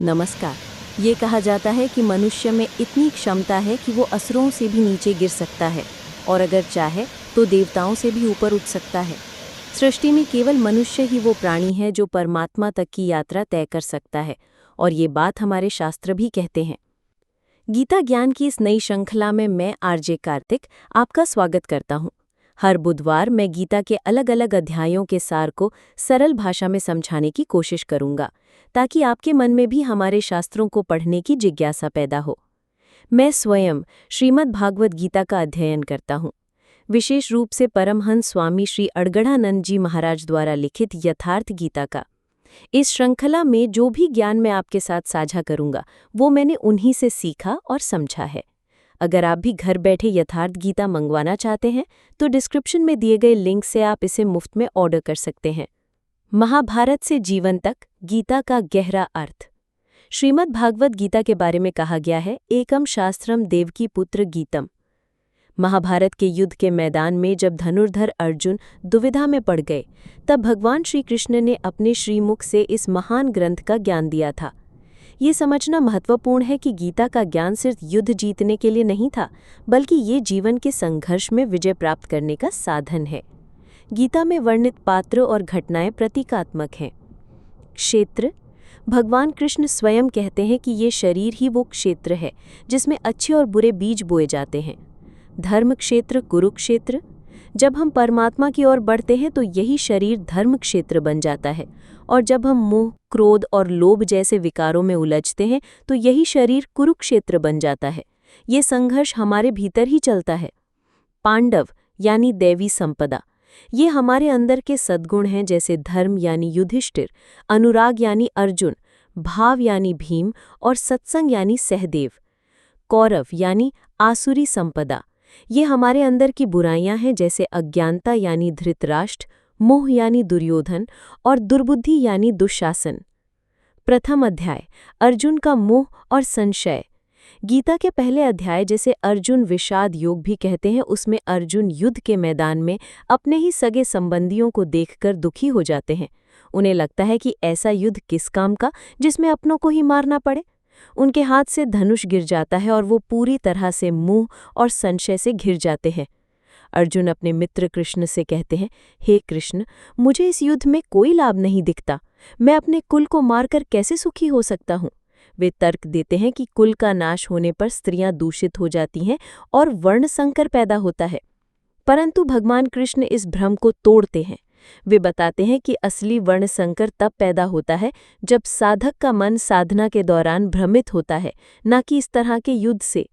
नमस्कार। ये कहा जाता है कि मनुष्य में इतनी क्षमता है कि वो असुरों से भी नीचे गिर सकता है और अगर चाहे तो देवताओं से भी ऊपर उठ सकता है। सृष्टि में केवल मनुष्य ही वो प्राणी है जो परमात्मा तक की यात्रा तय कर सकता है और ये बात हमारे शास्त्र भी कहते हैं। गीता ज्ञान की इस नई श्रृंखला में मैं आरजे कार्तिक आपका स्वागत करता हूँ। हर बुधवार मैं गीता के अलग अलग अध्यायों के सार को सरल भाषा में समझाने की कोशिश करूंगा ताकि आपके मन में भी हमारे शास्त्रों को पढ़ने की जिज्ञासा पैदा हो। मैं स्वयं श्रीमद् भागवत गीता का अध्ययन करता हूँ, विशेष रूप से परमहंस स्वामी श्री अड़गड़ानंद जी महाराज द्वारा लिखित यथार्थ गीता का। इस श्रृंखला में जो भी ज्ञान मैं आपके साथ साझा करूंगा वो मैंने उन्हीं से सीखा और समझा है। अगर आप भी घर बैठे यथार्थ गीता मंगवाना चाहते हैं तो डिस्क्रिप्शन में दिए गए लिंक से आप इसे मुफ्त में ऑर्डर कर सकते हैं। महाभारत से जीवन तक गीता का गहरा अर्थ। श्रीमद् भागवत गीता के बारे में कहा गया है, एकम शास्त्रम देवकी पुत्र गीतम। महाभारत के युद्ध के मैदान में जब धनुर्धर अर्जुन दुविधा में पड़ गए तब भगवान श्री कृष्ण ने अपने श्रीमुख से इस महान ग्रंथ का ज्ञान दिया था। ये समझना महत्वपूर्ण है कि गीता का ज्ञान सिर्फ युद्ध जीतने के लिए नहीं था, बल्कि ये जीवन के संघर्ष में विजय प्राप्त करने का साधन है। गीता में वर्णित पात्र और घटनाएं प्रतीकात्मक हैं। क्षेत्र। भगवान कृष्ण स्वयं कहते हैं कि ये शरीर ही वो क्षेत्र है जिसमें अच्छे और बुरे बीज बोए जाते हैं। धर्म क्षेत्र, कुरुक्षेत्र। जब हम परमात्मा की ओर बढ़ते हैं तो यही शरीर धर्म क्षेत्र बन जाता है और जब हम मोह, क्रोध और लोभ जैसे विकारों में उलझते हैं तो यही शरीर कुरुक्षेत्र बन जाता है। ये संघर्ष हमारे भीतर ही चलता है। पांडव यानी दैवी संपदा। ये हमारे अंदर के सद्गुण हैं, जैसे धर्म यानी युधिष्ठिर, अनुराग यानी अर्जुन, भाव यानी भीम और सत्संग यानी सहदेव। कौरव यानी आसुरी संपदा। ये हमारे अंदर की बुराइयां हैं, जैसे अज्ञानता यानी धृतराष्ट्र, मोह यानी दुर्योधन और दुर्बुद्धि यानी दुशासन। प्रथम अध्याय, अर्जुन का मोह और संशय। गीता के पहले अध्याय, जिसे अर्जुन विषाद योग भी कहते हैं, उसमें अर्जुन युद्ध के मैदान में अपने ही सगे संबंधियों को देखकर दुखी हो जाते हैं। उन्हें लगता है कि ऐसा युद्ध किस काम का जिसमें अपनों को ही मारना पड़े। उनके हाथ से धनुष गिर जाता है और वो पूरी तरह से मोह और संशय से घिर जाते हैं। अर्जुन अपने मित्र कृष्ण से कहते हैं, हे कृष्ण, मुझे इस युद्ध में कोई लाभ नहीं दिखता। मैं अपने कुल को मारकर कैसे सुखी हो सकता हूँ। वे तर्क देते हैं कि कुल का नाश होने पर स्त्रियां दूषित हो जाती हैं और वर्ण संकर पैदा होता है। परंतु भगवान कृष्ण इस भ्रम को तोड़ते हैं। वे बताते हैं कि असली वर्ण संकर तब पैदा होता है जब साधक का मन साधना के दौरान भ्रमित होता है, न कि इस तरह के युद्ध से।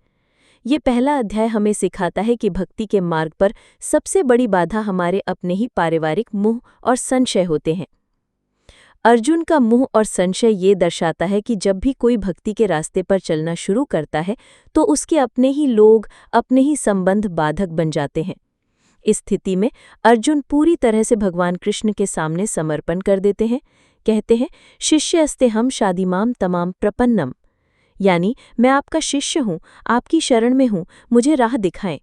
ये पहला अध्याय हमें सिखाता है कि भक्ति के मार्ग पर सबसे बड़ी बाधा हमारे अपने ही पारिवारिक मोह और संशय होते हैं। अर्जुन का मोह और संशय ये दर्शाता है कि जब भी कोई भक्ति के रास्ते पर चलना शुरू करता है तो उसके अपने ही लोग, अपने ही संबंध बाधक बन जाते हैं। इस स्थिति में अर्जुन पूरी तरह से भगवान कृष्ण के सामने समर्पण कर देते हैं। कहते हैं, शिष्य अस्ते हम शादिमाम तमाम प्रपन्नम, यानी मैं आपका शिष्य हूँ, आपकी शरण में हूँ, मुझे राह दिखाएं।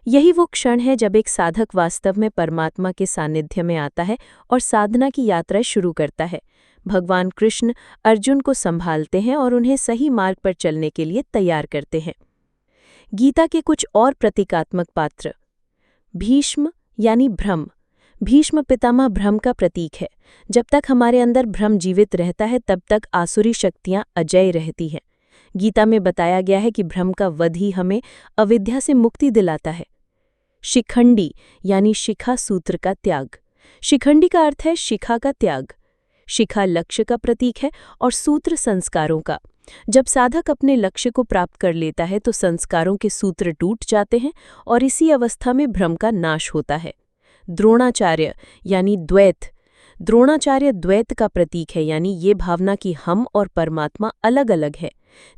यही वो क्षण है जब एक साधक वास्तव में परमात्मा के सानिध्य में आता है और साधना की यात्रा शुरू करता है। भगवान कृष्ण अर्जुन को संभालते हैं और उन्हें सही मार्ग पर चलने के लिए तैयार करते हैं। गीता के कुछ और प्रतीकात्मक पात्र। भीष्म यानी भ्रम। भीष्म पितामह भ्रम का प्रतीक है। जब तक हमारे अंदर भ्रम जीवित रहता है तब तक आसुरी शक्तियां अजय रहती हैं। गीता में बताया गया है कि भ्रम का वध ही हमें अविद्या से मुक्ति दिलाता है। शिखंडी यानी शिखा सूत्र का त्याग। शिखंडी का अर्थ है शिखा का त्याग। शिखा लक्ष्य का प्रतीक है और सूत्र संस्कारों का। जब साधक अपने लक्ष्य को प्राप्त कर लेता है तो संस्कारों के सूत्र टूट जाते हैं और इसी अवस्था में भ्रम का नाश होता है। द्रोणाचार्य यानी द्वैत। द्रोणाचार्य द्वैत का प्रतीक है, यानी ये भावना कि हम और परमात्मा अलग अलग है।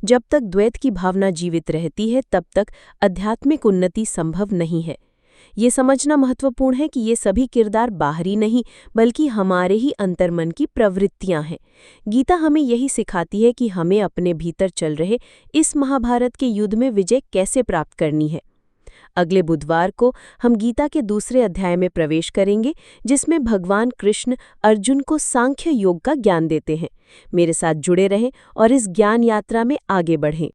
जब तक द्वैत की भावना जीवित रहती है तब तक आध्यात्मिक उन्नति संभव नहीं है। ये समझना महत्वपूर्ण है कि ये सभी किरदार बाहरी नहीं बल्कि हमारे ही अंतर्मन की प्रवृत्तियां हैं। गीता हमें यही सिखाती है कि हमें अपने भीतर चल रहे इस महाभारत के युद्ध में विजय कैसे प्राप्त करनी है। अगले बुधवार को हम गीता के दूसरे अध्याय में प्रवेश करेंगे, जिसमें भगवान कृष्ण अर्जुन को सांख्य योग का ज्ञान देते हैं। मेरे साथ जुड़े रहें और इस ज्ञान यात्रा में आगे बढ़ें।